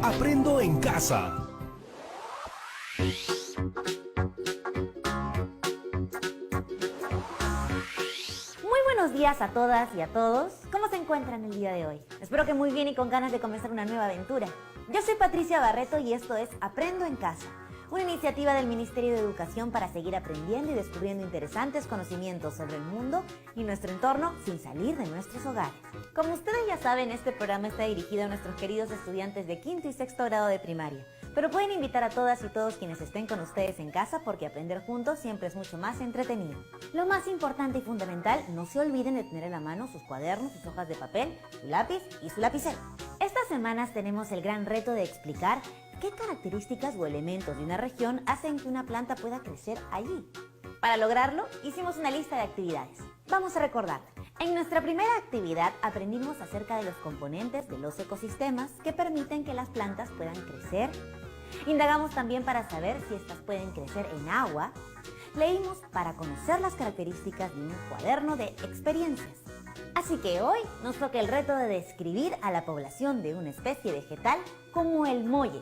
Aprendo en casa. Muy buenos días a todas y a todos. ¿Cómo se encuentran el día de hoy? Espero que muy bien y con ganas de comenzar una nueva aventura. Yo soy Patricia Barreto y esto es Aprendo en Casa, una iniciativa del Ministerio de Educación para seguir aprendiendo y descubriendo interesantes conocimientos sobre el mundo y nuestro entorno sin salir de nuestros hogares. Como ustedes ya saben, este programa está dirigido a nuestros queridos estudiantes de quinto y sexto grado de primaria, pero pueden invitar a todas y todos quienes estén con ustedes en casa porque aprender juntos siempre es mucho más entretenido. Lo más importante y fundamental, no se olviden de tener en la mano sus cuadernos, sus hojas de papel, su lápiz y su lapicero. Estas semanas tenemos el gran reto de explicar ¿qué características o elementos de una región hacen que una planta pueda crecer allí? Para lograrlo, hicimos una lista de actividades. Vamos a recordar. En nuestra primera actividad aprendimos acerca de los componentes de los ecosistemas que permiten que las plantas puedan crecer. Indagamos también para saber si estas pueden crecer en agua. Leímos para conocer las características de un cuaderno de experiencias. Así que hoy nos toca el reto de describir a la población de una especie vegetal como el molle.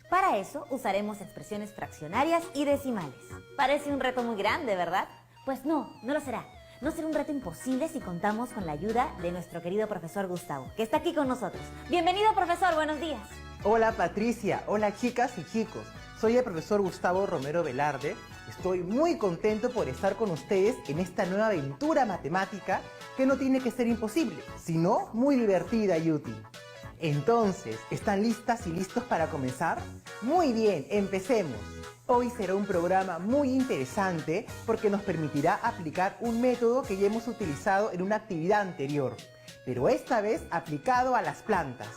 Para eso usaremos expresiones fraccionarias y decimales. Parece un reto muy grande, ¿verdad? Pues no, no lo será. No será un reto imposible si contamos con la ayuda de nuestro querido profesor Gustavo, que está aquí con nosotros. Bienvenido, profesor, buenos días. Hola Patricia, hola chicas y chicos. Soy el profesor Gustavo Romero Velarde. Estoy muy contento por estar con ustedes en esta nueva aventura matemática que no tiene que ser imposible, sino muy divertida y útil. Entonces, ¿están listas y listos para comenzar? Muy bien, empecemos. Hoy será un programa muy interesante porque nos permitirá aplicar un método que ya hemos utilizado en una actividad anterior, pero esta vez aplicado a las plantas.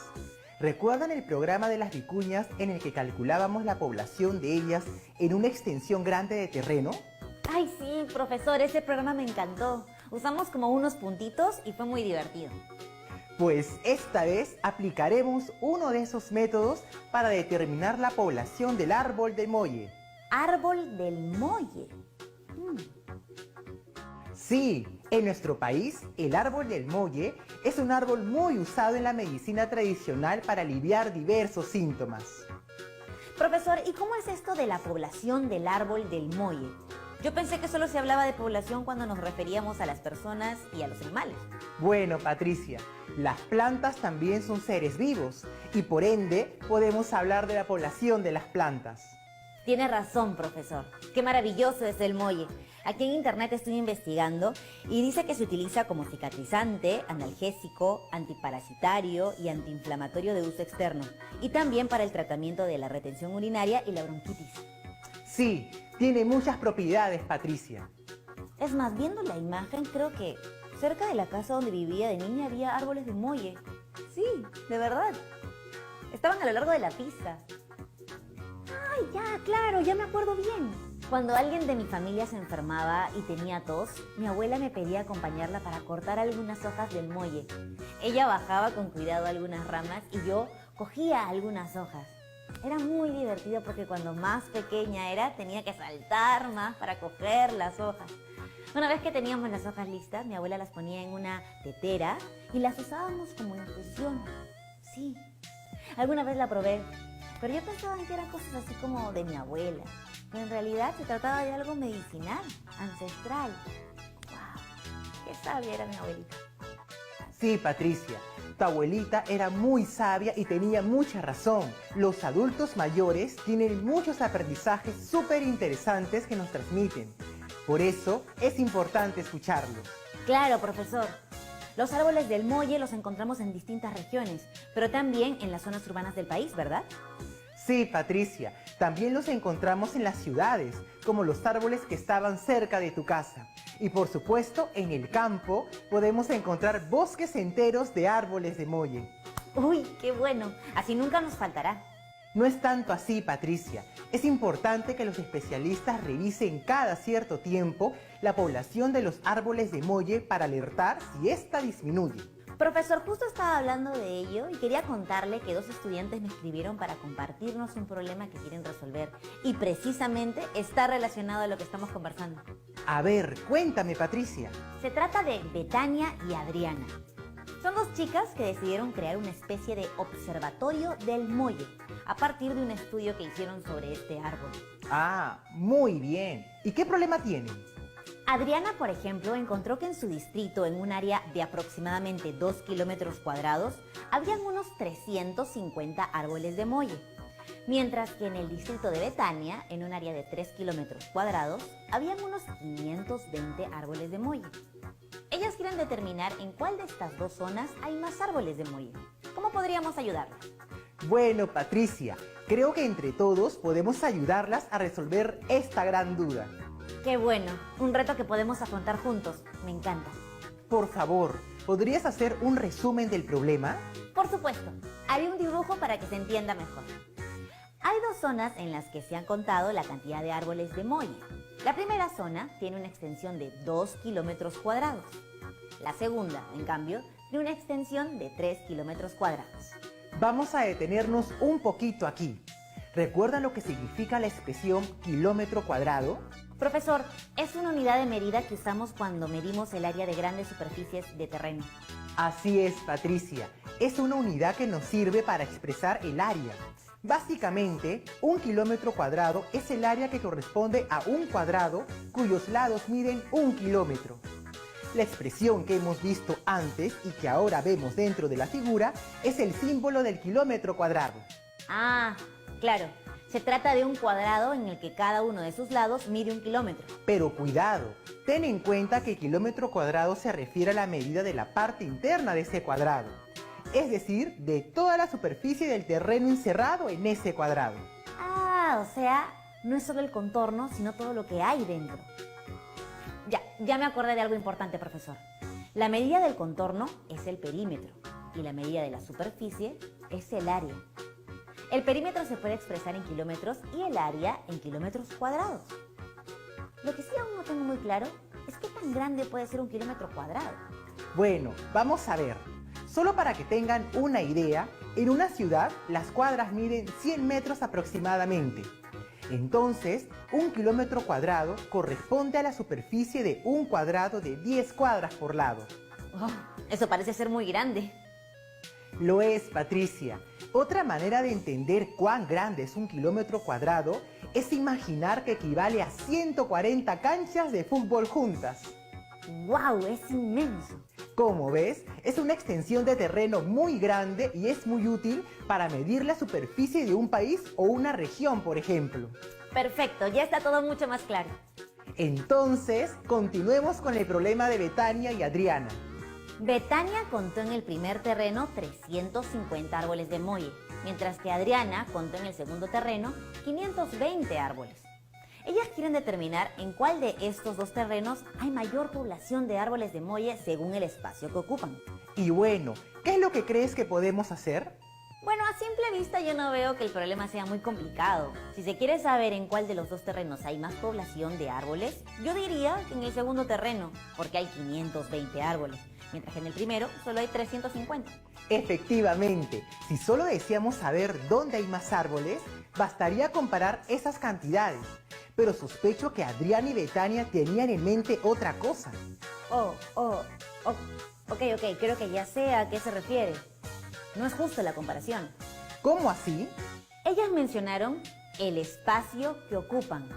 ¿Recuerdan el programa de las vicuñas en el que calculábamos la población de ellas en una extensión grande de terreno? Ay, sí, profesor, ese programa me encantó. Usamos como unos puntitos y fue muy divertido. Pues esta vez aplicaremos uno de esos métodos para determinar la población del árbol de molle. Árbol del molle. Sí, en nuestro país, el árbol del molle es un árbol muy usado en la medicina tradicional para aliviar diversos síntomas. Profesor, ¿y cómo es esto de la población del árbol del molle? Yo pensé que solo se hablaba de población cuando nos referíamos a las personas y a los animales. Bueno, Patricia, las plantas también son seres vivos y por ende podemos hablar de la población de las plantas. Tiene razón, profesor. Qué maravilloso es el molle. Aquí en internet estoy investigando y dice que se utiliza como cicatrizante, analgésico, antiparasitario y antiinflamatorio de uso externo. Y también para el tratamiento de la retención urinaria y la bronquitis. Sí, tiene muchas propiedades, Patricia. Es más, viendo la imagen, creo que cerca de la casa donde vivía de niña había árboles de molle. Sí, de verdad. Estaban a lo largo de la pista. ¡Ay, ya, claro! Ya me acuerdo bien. Cuando alguien de mi familia se enfermaba y tenía tos, mi abuela me pedía acompañarla para cortar algunas hojas del molle. Ella bajaba con cuidado algunas ramas y yo cogía algunas hojas. Era muy divertido porque cuando más pequeña era, tenía que saltar más para coger las hojas. Una vez que teníamos las hojas listas, mi abuela las ponía en una tetera y las usábamos como infusión. Sí, alguna vez la probé, pero yo pensaba que eran cosas así como de mi abuela. Pero en realidad se trataba de algo medicinal, ancestral. ¡Wow! ¡Qué sabia era mi abuelita! Sí, Patricia, tu abuelita era muy sabia y tenía mucha razón. Los adultos mayores tienen muchos aprendizajes súper interesantes que nos transmiten. Por eso es importante escucharlos. Claro, profesor. Los árboles del molle los encontramos en distintas regiones, pero también en las zonas urbanas del país, ¿verdad? Sí, Patricia, también los encontramos en las ciudades, como los árboles que estaban cerca de tu casa. Y por supuesto, en el campo podemos encontrar bosques enteros de árboles de molle. ¡Uy, qué bueno! Así nunca nos faltará. No es tanto así, Patricia. Es importante que los especialistas revisen cada cierto tiempo la población de los árboles de molle para alertar si ésta disminuye. Profesor, justo estaba hablando de ello y quería contarle que dos estudiantes me escribieron para compartirnos un problema que quieren resolver y precisamente está relacionado a lo que estamos conversando. A ver, cuéntame, Patricia. Se trata de Betania y Adriana. Son dos chicas que decidieron crear una especie de observatorio del molle. a partir de un estudio que hicieron sobre este árbol. Ah, muy bien. ¿Y qué problema tienen? Adriana, por ejemplo, encontró que en su distrito, en un área de aproximadamente 2 kilómetros cuadrados, habían unos 350 árboles de molle, mientras que en el distrito de Betania, en un área de 3 kilómetros cuadrados, habían unos 520 árboles de molle. Ellas quieren determinar en cuál de estas dos zonas hay más árboles de molle. ¿Cómo podríamos ayudarlas? Bueno, Patricia, creo que entre todos podemos ayudarlas a resolver esta gran duda. ¡Qué bueno! Un reto que podemos afrontar juntos. Me encanta. Por favor, ¿podrías hacer un resumen del problema? Por supuesto, haré un dibujo para que se entienda mejor. Hay dos zonas en las que se han contado la cantidad de árboles de molle. La primera zona tiene una extensión de 2 kilómetros cuadrados. La segunda, en cambio, tiene una extensión de 3 kilómetros cuadrados. Vamos a detenernos un poquito aquí. ¿Recuerdan lo que significa la expresión kilómetro cuadrado? Profesor, es una unidad de medida que usamos cuando medimos el área de grandes superficies de terreno. Así es, Patricia. Es una unidad que nos sirve para expresar el área. Básicamente, un kilómetro cuadrado es el área que corresponde a un cuadrado cuyos lados miden 1 kilómetro. La expresión que hemos visto antes y que ahora vemos dentro de la figura es el símbolo del kilómetro cuadrado. Ah, claro. Se trata de un cuadrado en el que cada uno de sus lados mide 1 kilómetro. Pero cuidado, ten en cuenta que kilómetro cuadrado se refiere a la medida de la parte interna de ese cuadrado. Es decir, de toda la superficie del terreno encerrado en ese cuadrado. Ah, o sea, no es solo el contorno, sino todo lo que hay dentro. Ya me acordé de algo importante, profesor. La medida del contorno es el perímetro y la medida de la superficie es el área. El perímetro se puede expresar en kilómetros y el área en kilómetros cuadrados. Lo que sí aún no tengo muy claro es qué tan grande puede ser 1 kilómetro cuadrado. Bueno, vamos a ver. Solo para que tengan una idea, en una ciudad las cuadras miden 100 metros aproximadamente. Entonces, 1 kilómetro cuadrado corresponde a la superficie de un cuadrado de 10 cuadras por lado. Oh, eso parece ser muy grande. Lo es, Patricia. Otra manera de entender cuán grande es 1 kilómetro cuadrado es imaginar que equivale a 140 canchas de fútbol juntas. ¡Wow! Es inmenso. Como ves, es una extensión de terreno muy grande y es muy útil para medir la superficie de un país o una región, por ejemplo. Perfecto, ya está todo mucho más claro. Entonces, continuemos con el problema de Betania y Adriana. Betania contó en el primer terreno 350 árboles de molle, mientras que Adriana contó en el segundo terreno 520 árboles. Ellas quieren determinar en cuál de estos dos terrenos hay mayor población de árboles de molle según el espacio que ocupan. Y bueno, ¿qué es lo que crees que podemos hacer? Bueno, a simple vista yo no veo que el problema sea muy complicado. Si se quiere saber en cuál de los dos terrenos hay más población de árboles, yo diría que en el segundo terreno, porque hay 520 árboles, mientras que en el primero solo hay 350. Efectivamente, si solo deseamos saber dónde hay más árboles, bastaría comparar esas cantidades. Pero sospecho que Adriana y Betania tenían en mente otra cosa. Ok, creo que ya sé a qué se refiere. No es justo la comparación. ¿Cómo así? Ellas mencionaron el espacio que ocupan.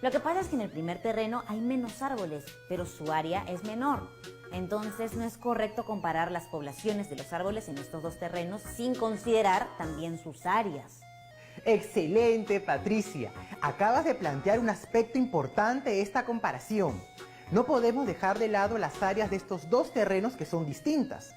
Lo que pasa es que en el primer terreno hay menos árboles, pero su área es menor. Entonces no es correcto comparar las poblaciones de los árboles en estos dos terrenos sin considerar también sus áreas. Excelente, Patricia. Acabas de plantear un aspecto importante de esta comparación. No podemos dejar de lado las áreas de estos dos terrenos que son distintas.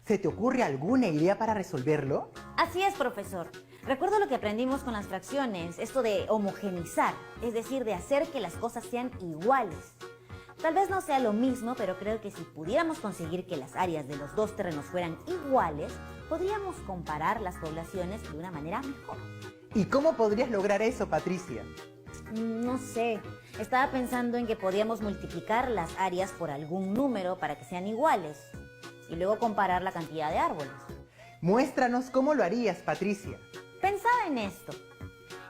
¿Se te ocurre alguna idea para resolverlo? Así es, profesor. Recuerdo lo que aprendimos con las fracciones, esto de homogeneizar, es decir, de hacer que las cosas sean iguales. Tal vez no sea lo mismo, pero creo que si pudiéramos conseguir que las áreas de los dos terrenos fueran iguales, podríamos comparar las poblaciones de una manera mejor. ¿Y cómo podrías lograr eso, Patricia? No sé, estaba pensando en que podíamos multiplicar las áreas por algún número para que sean iguales y luego comparar la cantidad de árboles. Muéstranos cómo lo harías, Patricia. Pensaba en esto.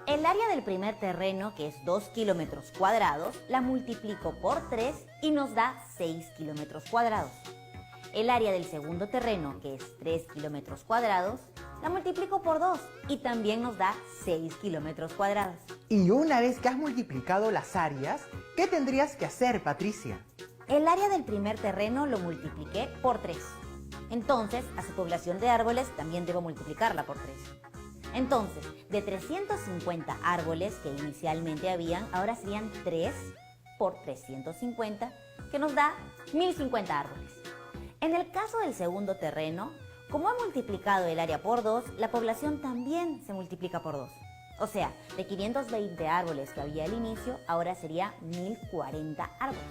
El área del primer terreno, que es 2 kilómetros cuadrados, la multiplico por 3 y nos da 6 kilómetros cuadrados. el área del segundo terreno, que es 3 kilómetros cuadrados, la multiplico por 2 y también nos da 6 kilómetros cuadrados. Y una vez que has multiplicado las áreas, ¿qué tendrías que hacer, Patricia? El área del primer terreno lo multipliqué por 3. Entonces, a su población de árboles también debo multiplicarla por 3. Entonces, de 350 árboles que inicialmente habían, ahora serían 3 por 350, que nos da 1050 árboles. En el caso del segundo terreno, como he multiplicado el área por 2, la población también se multiplica por 2. O sea, de 520 árboles que había al inicio, ahora sería 1040 árboles.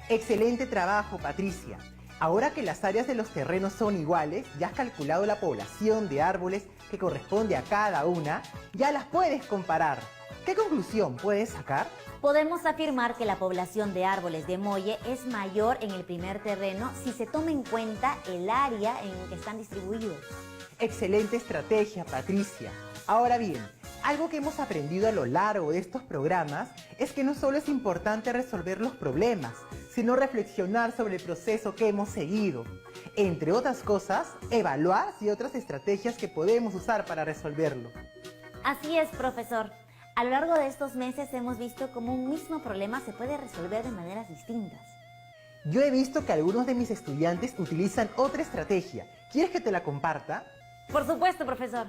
Excelente trabajo, Patricia. Ahora que las áreas de los terrenos son iguales, ya has calculado la población de árboles que corresponde a cada una, ya las puedes comparar. ¿Qué conclusión puedes sacar? Podemos afirmar que la población de árboles de Molle es mayor en el primer terreno si se toma en cuenta el área en que están distribuidos. Excelente estrategia, Patricia. Ahora bien, algo que hemos aprendido a lo largo de estos programas es que no solo es importante resolver los problemas, sino reflexionar sobre el proceso que hemos seguido. Entre otras cosas, evaluar si hay otras estrategias que podemos usar para resolverlo. Así es, profesor. A lo largo de estos meses hemos visto cómo un mismo problema se puede resolver de maneras distintas. Yo he visto que algunos de mis estudiantes utilizan otra estrategia. ¿Quieres que te la comparta? Por supuesto, profesor.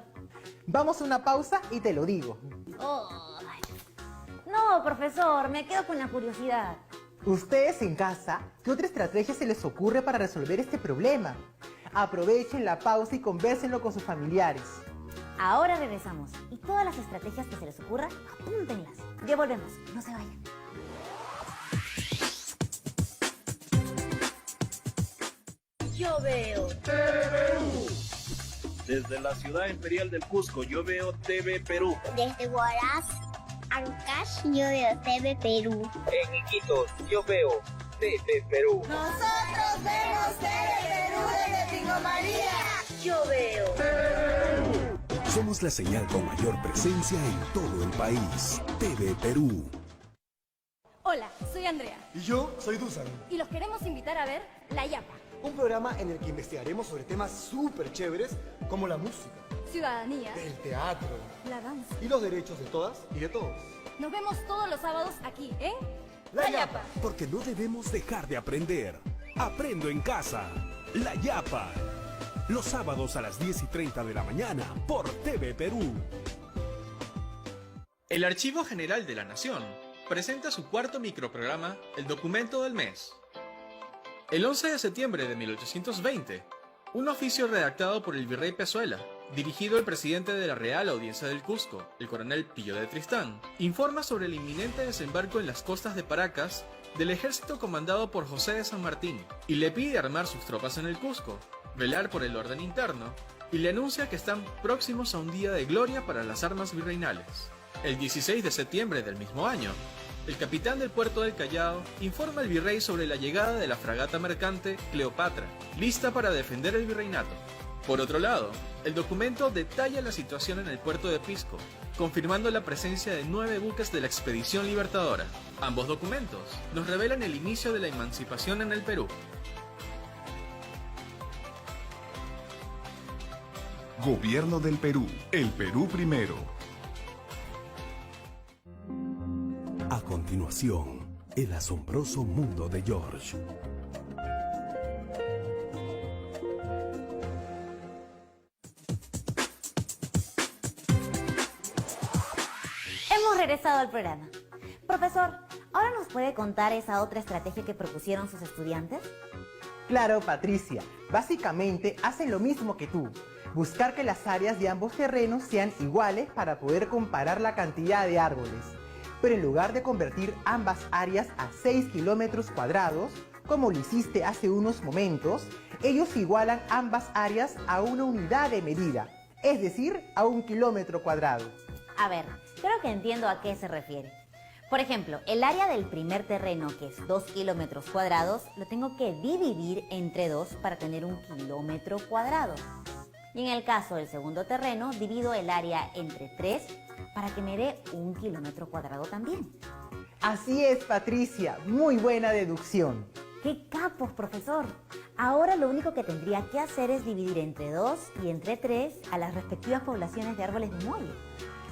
Vamos a una pausa y te lo digo. Oh. No, profesor, me quedo con la curiosidad. Ustedes en casa, ¿qué otra estrategia se les ocurre para resolver este problema? Aprovechen la pausa y convérsenlo con sus familiares. Ahora regresamos y todas las estrategias que se les ocurran, apúntenlas. Ya volvemos, no se vayan. Yo veo Perú. Desde la ciudad imperial del Cusco, yo veo TV Perú. Desde Huaraz, Ancash, yo veo TV Perú. En Iquitos, yo veo TV Perú. Nosotros vemos TV Perú desde Pingo María. Yo veo Perú. Somos la señal con mayor presencia en todo el país. TV Perú. Hola, soy Andrea. Y yo soy Dusan. Y los queremos invitar a ver La Yapa. Un programa en el que investigaremos sobre temas súper chéveres como la música, ciudadanía, el teatro, la danza y los derechos de todas y de todos. Nos vemos todos los sábados aquí en La Yapa. Porque no debemos dejar de aprender. Aprendo en casa. La Yapa. Los sábados a las 10:30 de la mañana por TV Perú. El Archivo General de la Nación presenta su cuarto microprograma, El Documento del Mes. El 11 de septiembre de 1820, un oficio redactado por el virrey Pezuela, dirigido al presidente de la Real Audiencia del Cusco, el coronel Pillo de Tristán, informa sobre el inminente desembarco en las costas de Paracas del ejército comandado por José de San Martín, y le pide armar sus tropas en el Cusco, velar por el orden interno, y le anuncia que están próximos a un día de gloria para las armas virreinales. El 16 de septiembre del mismo año, el capitán del puerto del Callao informa al virrey sobre la llegada de la fragata mercante Cleopatra, lista para defender el virreinato. Por otro lado, el documento detalla la situación en el puerto de Pisco, confirmando la presencia de 9 buques de la Expedición Libertadora. Ambos documentos nos revelan el inicio de la emancipación en el Perú. Gobierno del Perú. El Perú primero. A continuación, el asombroso mundo de George. Hemos regresado al programa. Profesor, ¿ahora nos puede contar esa otra estrategia que propusieron sus estudiantes? Claro, Patricia. Básicamente hacen lo mismo que tú. Buscar que las áreas de ambos terrenos sean iguales para poder comparar la cantidad de árboles. Pero en lugar de convertir ambas áreas a 6 kilómetros cuadrados, como lo hiciste hace unos momentos, ellos igualan ambas áreas a una unidad de medida, es decir, a 1 kilómetro cuadrado. A ver, creo que entiendo a qué se refiere. Por ejemplo, el área del primer terreno, que es 2 kilómetros cuadrados, lo tengo que dividir entre 2 para tener 1 kilómetro cuadrado. Y en el caso del segundo terreno, divido el área entre 3 para que me dé 1 kilómetro cuadrado también. Así es, Patricia. Muy buena deducción. ¡Qué capos, profesor! Ahora lo único que tendría que hacer es dividir entre 2 y entre 3 a las respectivas poblaciones de árboles de muelle.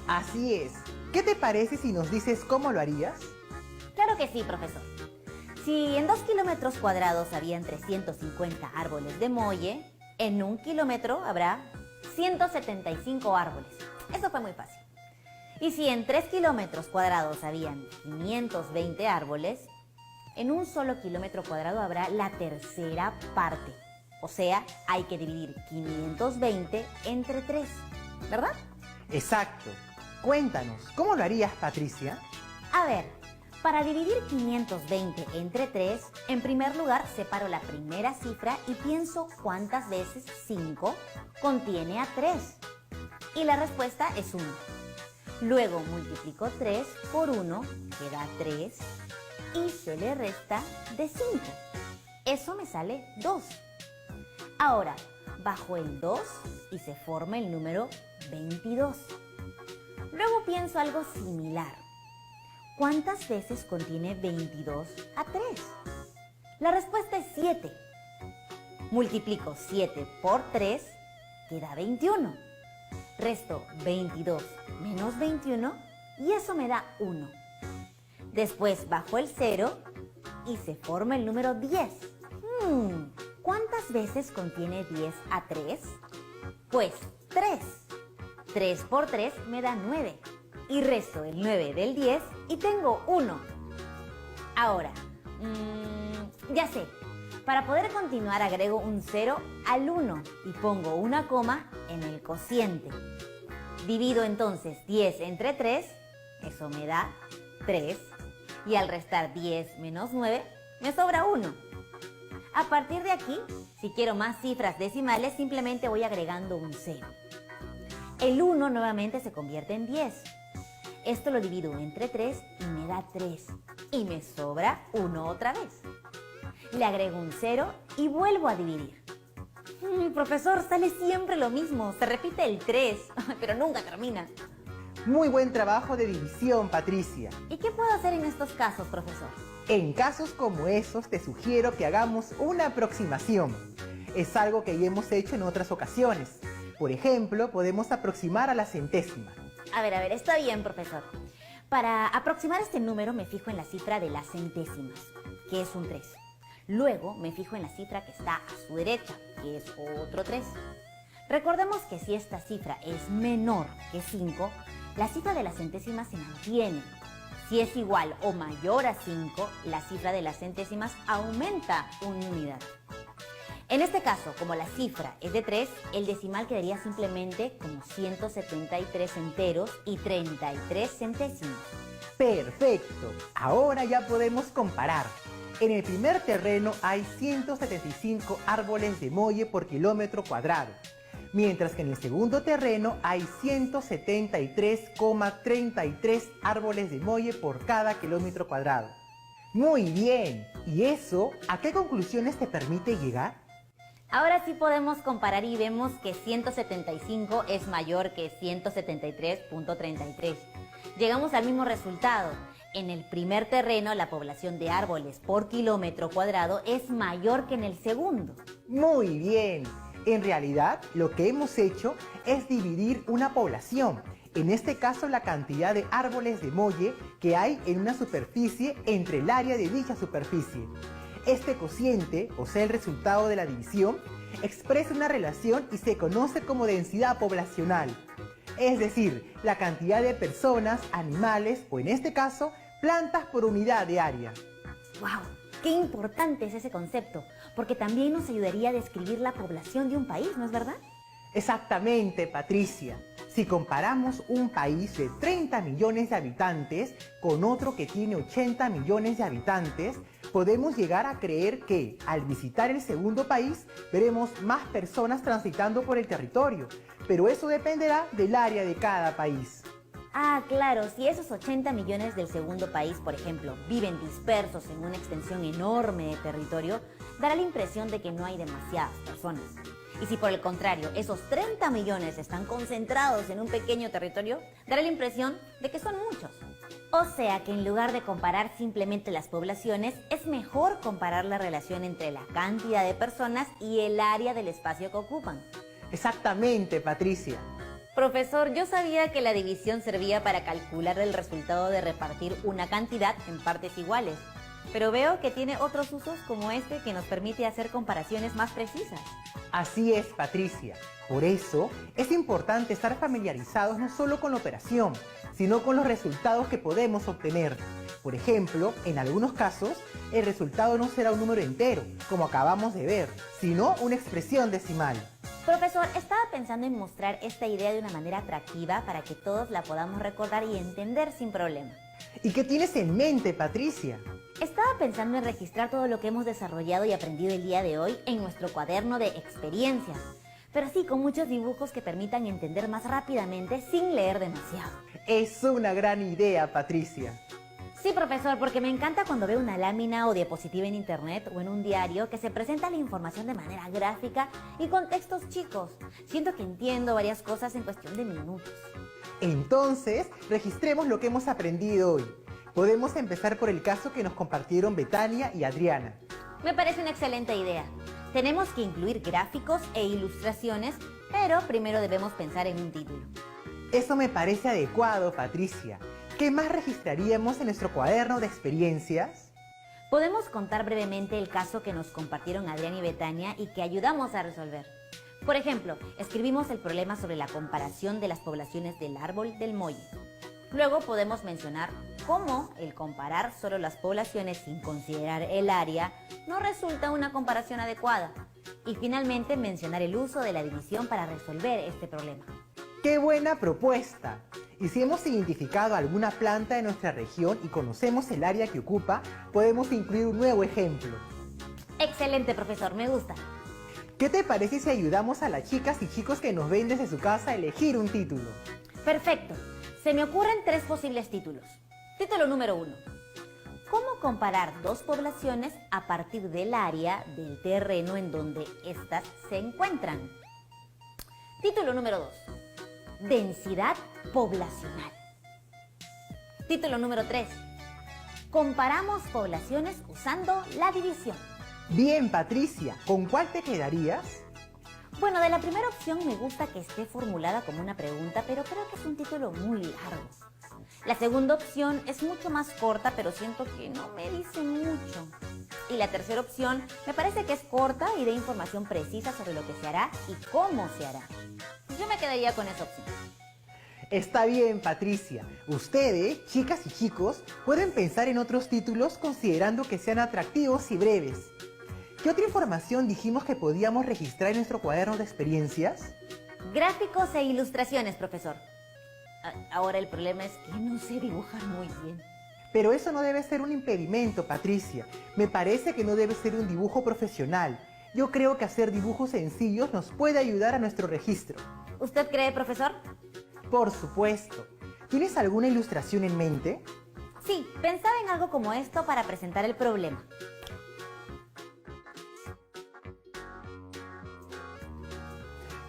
Así es. ¿Qué te parece si nos dices cómo lo harías? Claro que sí, profesor. Si en 2 kilómetros cuadrados habían 350 árboles de muelle, en 1 kilómetro habrá 175 árboles. Eso fue muy fácil. Y si en 3 kilómetros cuadrados habían 520 árboles, en un solo kilómetro cuadrado habrá la tercera parte. O sea, hay que dividir 520 entre 3, ¿verdad? Exacto. Cuéntanos, ¿cómo lo harías, Patricia? A ver, para dividir 520 entre 3, en primer lugar separo la primera cifra y pienso cuántas veces 5 contiene a 3. Y la respuesta es 1. Luego multiplico 3 por 1, que da 3, y se le resta de 5. Eso me sale 2. Ahora, bajo el 2 y se forma el número 22. Luego pienso algo similar. ¿Cuántas veces contiene 22 a 3? La respuesta es 7. Multiplico 7 por 3, que da 21. Resto 22 menos 21 y eso me da 1. Después bajo el 0 y se forma el número 10. ¿Cuántas veces contiene 10 a 3? Pues 3. 3 por 3 me da 9. Y resto el 9 del 10 y tengo 1. Ahora, ya sé. Para poder continuar agrego un 0 al 1 y pongo una coma en el cociente. Divido entonces 10 entre 3, eso me da 3. Y al restar 10 menos 9, me sobra 1. A partir de aquí, si quiero más cifras decimales, simplemente voy agregando un 0. El 1 nuevamente se convierte en 10. Esto lo divido entre 3 y me da 3. Y me sobra 1 otra vez. Le agrego un 0 y vuelvo a dividir. Profesor, sale siempre lo mismo. Se repite el 3, pero nunca termina. Muy buen trabajo de división, Patricia. ¿Y qué puedo hacer en estos casos, profesor? En casos como esos, te sugiero que hagamos una aproximación. Es algo que ya hemos hecho en otras ocasiones. Por ejemplo, podemos aproximar a la centésima. A ver, está bien, profesor. Para aproximar este número me fijo en la cifra de las centésimas, que es un 3. Luego me fijo en la cifra que está a su derecha, que es otro 3. Recordemos que si esta cifra es menor que 5, la cifra de las centésimas se mantiene. Si es igual o mayor a 5, la cifra de las centésimas aumenta una unidad. En este caso, como la cifra es de 3, el decimal quedaría simplemente como 173 enteros y 33 centésimos. ¡Perfecto! Ahora ya podemos comparar. En el primer terreno hay 175 árboles de muelle por kilómetro cuadrado, mientras que en el segundo terreno hay 173,33 árboles de muelle por cada kilómetro cuadrado. ¡Muy bien! ¿Y eso a qué conclusiones te permite llegar? Ahora sí podemos comparar y vemos que 175 es mayor que 173.33. Llegamos al mismo resultado. En el primer terreno, la población de árboles por kilómetro cuadrado es mayor que en el segundo. Muy bien. En realidad, lo que hemos hecho es dividir una población. En este caso, la cantidad de árboles de muelle que hay en una superficie entre el área de dicha superficie. Este cociente, o sea el resultado de la división, expresa una relación y se conoce como densidad poblacional. Es decir, la cantidad de personas, animales o en este caso, plantas por unidad de área. ¡Wow! ¡Qué importante es ese concepto! Porque también nos ayudaría a describir la población de un país, ¿no es verdad? Exactamente, Patricia. Si comparamos un país de 30 millones de habitantes con otro que tiene 80 millones de habitantes, podemos llegar a creer que, al visitar el segundo país, veremos más personas transitando por el territorio, pero eso dependerá del área de cada país. Ah, claro, si esos 80 millones del segundo país, por ejemplo, viven dispersos en una extensión enorme de territorio, dará la impresión de que no hay demasiadas personas. Y si por el contrario, esos 30 millones están concentrados en un pequeño territorio, dará la impresión de que son muchos. O sea que en lugar de comparar simplemente las poblaciones, es mejor comparar la relación entre la cantidad de personas y el área del espacio que ocupan. Exactamente, Patricia. Profesor, yo sabía que la división servía para calcular el resultado de repartir una cantidad en partes iguales, pero veo que tiene otros usos como este que nos permite hacer comparaciones más precisas. Así es, Patricia. Por eso es importante estar familiarizados no solo con la operación, sino con los resultados que podemos obtener. Por ejemplo, en algunos casos, el resultado no será un número entero, como acabamos de ver, sino una expresión decimal. Profesor, estaba pensando en mostrar esta idea de una manera atractiva para que todos la podamos recordar y entender sin problema. ¿Y qué tienes en mente, Patricia? Estaba pensando en registrar todo lo que hemos desarrollado y aprendido el día de hoy en nuestro cuaderno de experiencias, pero así con muchos dibujos que permitan entender más rápidamente sin leer demasiado. Es una gran idea, Patricia. Sí, profesor, porque me encanta cuando veo una lámina o diapositiva en internet o en un diario que se presenta la información de manera gráfica y con textos chicos. Siento que entiendo varias cosas en cuestión de minutos. Entonces, registremos lo que hemos aprendido hoy. Podemos empezar por el caso que nos compartieron Betania y Adriana. Me parece una excelente idea. Tenemos que incluir gráficos e ilustraciones, pero primero debemos pensar en un título. Eso me parece adecuado, Patricia. ¿Qué más registraríamos en nuestro cuaderno de experiencias? Podemos contar brevemente el caso que nos compartieron Adriana y Betania y que ayudamos a resolver. Por ejemplo, escribimos el problema sobre la comparación de las poblaciones del árbol del Molle. Luego podemos mencionar cómo el comparar solo las poblaciones sin considerar el área no resulta una comparación adecuada. Y finalmente mencionar el uso de la división para resolver este problema. ¡Qué buena propuesta! Y si hemos identificado alguna planta de nuestra región y conocemos el área que ocupa, podemos incluir un nuevo ejemplo. Excelente, profesor, me gusta. ¿Qué te parece si ayudamos a las chicas y chicos que nos ven desde su casa a elegir un título? Perfecto. Se me ocurren 3 posibles títulos. Título número 1. ¿Cómo comparar dos poblaciones a partir del área del terreno en donde éstas se encuentran? Título número 2. Densidad poblacional. Título número 3. Comparamos poblaciones usando la división. Bien, Patricia, ¿con cuál te quedarías? Bueno, de la primera opción me gusta que esté formulada como una pregunta, pero creo que es un título muy largo. La segunda opción es mucho más corta, pero siento que no me dice mucho. Y la tercera opción me parece que es corta y da información precisa sobre lo que se hará y cómo se hará. Yo me quedaría con esa opción. Está bien, Patricia. Ustedes, chicas y chicos, pueden pensar en otros títulos considerando que sean atractivos y breves. ¿Qué otra información dijimos que podíamos registrar en nuestro cuaderno de experiencias? Gráficos e ilustraciones, profesor. Ahora el problema es que no sé dibujar muy bien. Pero eso no debe ser un impedimento, Patricia. Me parece que no debe ser un dibujo profesional. Yo creo que hacer dibujos sencillos nos puede ayudar a nuestro registro. ¿Usted cree, profesor? Por supuesto. ¿Tienes alguna ilustración en mente? Sí, pensaba en algo como esto para presentar el problema.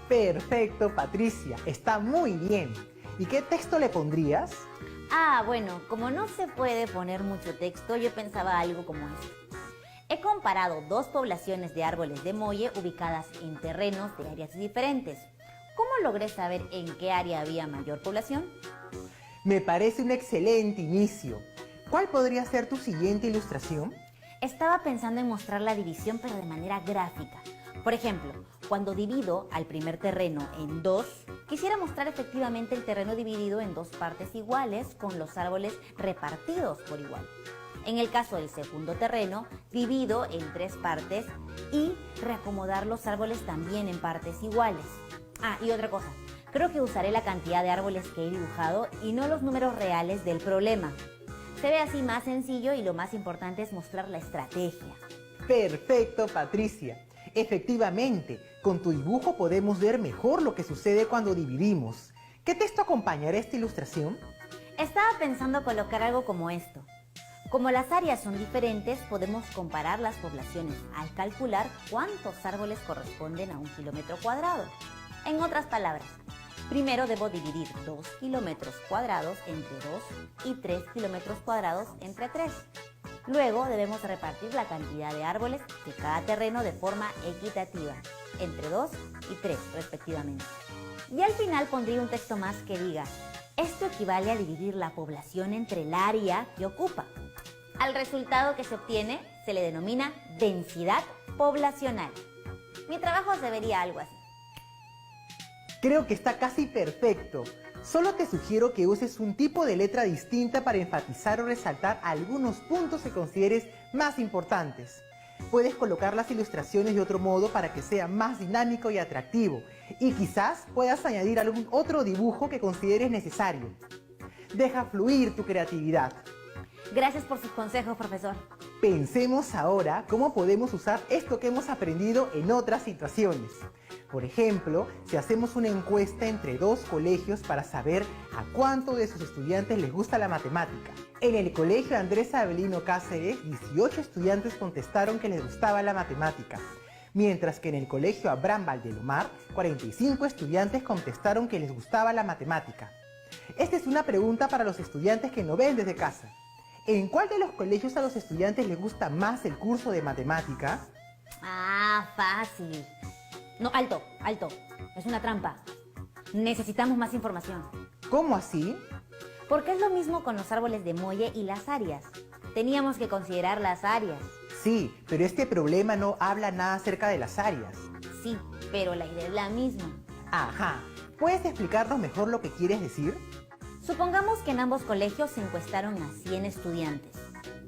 Perfecto, Patricia. Está muy bien. ¿Y qué texto le pondrías? Bueno, como no se puede poner mucho texto, yo pensaba algo como esto. He comparado dos poblaciones de árboles de Molle ubicadas en terrenos de áreas diferentes. ¿Cómo logré saber en qué área había mayor población? Me parece un excelente inicio. ¿Cuál podría ser tu siguiente ilustración? Estaba pensando en mostrar la división, pero de manera gráfica. Por ejemplo, cuando divido al primer terreno en 2, quisiera mostrar efectivamente el terreno dividido en 2 partes iguales con los árboles repartidos por igual. En el caso del segundo terreno, divido en 3 partes y reacomodar los árboles también en partes iguales. Y otra cosa, creo que usaré la cantidad de árboles que he dibujado y no los números reales del problema. Se ve así más sencillo y lo más importante es mostrar la estrategia. Perfecto, Patricia. Efectivamente, con tu dibujo podemos ver mejor lo que sucede cuando dividimos. ¿Qué texto acompañará esta ilustración? Estaba pensando colocar algo como esto. Como las áreas son diferentes, podemos comparar las poblaciones al calcular cuántos árboles corresponden a 1 kilómetro cuadrado. En otras palabras, Primero debo dividir 2 kilómetros cuadrados entre 2 y 3 kilómetros cuadrados entre 3. Luego debemos repartir la cantidad de árboles de cada terreno de forma equitativa, entre 2 y 3 respectivamente. Y al final pondré un texto más que diga: esto equivale a dividir la población entre el área que ocupa. Al resultado que se obtiene se le denomina densidad poblacional. Mi trabajo se vería algo así. Creo que está casi perfecto. Solo te sugiero que uses un tipo de letra distinta para enfatizar o resaltar algunos puntos que consideres más importantes. Puedes colocar las ilustraciones de otro modo para que sea más dinámico y atractivo, y quizás puedas añadir algún otro dibujo que consideres necesario. Deja fluir tu creatividad. Gracias por sus consejos, profesor. Pensemos ahora cómo podemos usar esto que hemos aprendido en otras situaciones. Por ejemplo, si hacemos una encuesta entre 2 colegios para saber a cuánto de sus estudiantes les gusta la matemática. En el colegio Andrés Avelino Cáceres, 18 estudiantes contestaron que les gustaba la matemática, mientras que en el colegio Abraham Valdelomar, 45 estudiantes contestaron que les gustaba la matemática. Esta es una pregunta para los estudiantes que no ven desde casa. ¿En cuál de los colegios a los estudiantes les gusta más el curso de matemática? Ah, fácil. No, alto. Es una trampa. Necesitamos más información. ¿Cómo así? Porque es lo mismo con los árboles de Molle y las áreas. Teníamos que considerar las áreas. Sí, pero este problema no habla nada acerca de las áreas. Sí, pero la idea es la misma. Ajá. ¿Puedes explicarnos mejor lo que quieres decir? Supongamos que en ambos colegios se encuestaron a 100 estudiantes.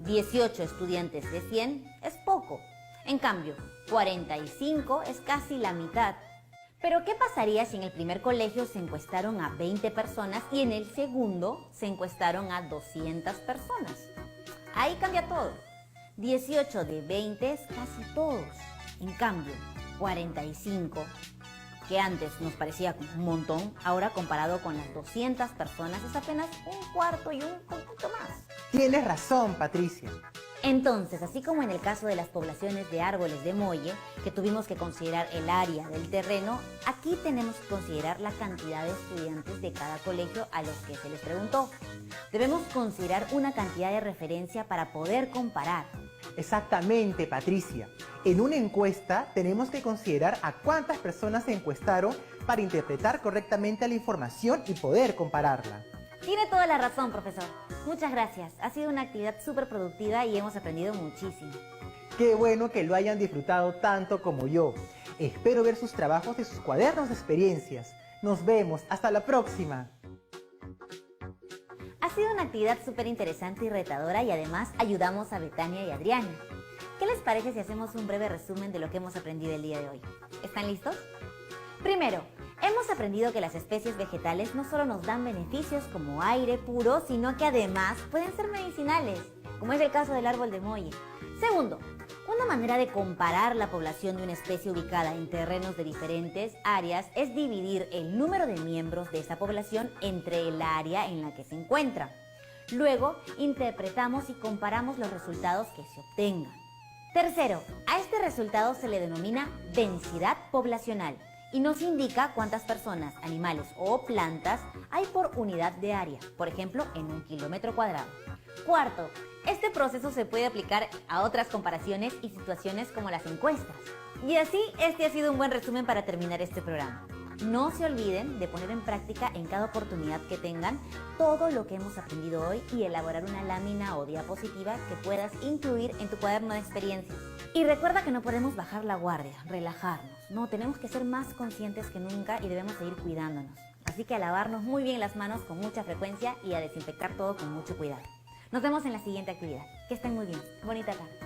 18 estudiantes de 100 es poco. En cambio, 45 es casi la mitad. Pero ¿qué pasaría si en el primer colegio se encuestaron a 20 personas y en el segundo se encuestaron a 200 personas? Ahí cambia todo. 18 de 20 es casi todos. En cambio, 45, que antes nos parecía un montón, ahora comparado con las 200 personas es apenas un cuarto y un poquito más. Tienes razón, Patricia. Entonces, así como en el caso de las poblaciones de árboles de Molle, que tuvimos que considerar el área del terreno, aquí tenemos que considerar la cantidad de estudiantes de cada colegio a los que se les preguntó. Debemos considerar una cantidad de referencia para poder comparar. Exactamente, Patricia. En una encuesta tenemos que considerar a cuántas personas se encuestaron para interpretar correctamente la información y poder compararla. Tiene toda la razón, profesor. Muchas gracias. Ha sido una actividad súper productiva y hemos aprendido muchísimo. Qué bueno que lo hayan disfrutado tanto como yo. Espero ver sus trabajos de sus cuadernos de experiencias. Nos vemos. Hasta la próxima. Ha sido una actividad súper interesante y retadora y además ayudamos a Betania y Adriana. ¿Qué les parece si hacemos un breve resumen de lo que hemos aprendido el día de hoy? ¿Están listos? Primero, hemos aprendido que las especies vegetales no solo nos dan beneficios como aire puro, sino que además pueden ser medicinales, como es el caso del árbol de Molle. Segundo, una manera de comparar la población de una especie ubicada en terrenos de diferentes áreas es dividir el número de miembros de esa población entre el área en la que se encuentra. Luego, interpretamos y comparamos los resultados que se obtengan. Tercero, a este resultado se le denomina densidad poblacional y nos indica cuántas personas, animales o plantas hay por unidad de área, por ejemplo, en 1 kilómetro cuadrado. Cuarto, este proceso se puede aplicar a otras comparaciones y situaciones como las encuestas. Y así, este ha sido un buen resumen para terminar este programa. No se olviden de poner en práctica en cada oportunidad que tengan todo lo que hemos aprendido hoy y elaborar una lámina o diapositiva que puedas incluir en tu cuaderno de experiencias. Y recuerda que no podemos bajar la guardia, relajarnos. No, tenemos que ser más conscientes que nunca y debemos seguir cuidándonos. Así que a lavarnos muy bien las manos con mucha frecuencia y a desinfectar todo con mucho cuidado. Nos vemos en la siguiente actividad. Que estén muy bien. Bonita tarde.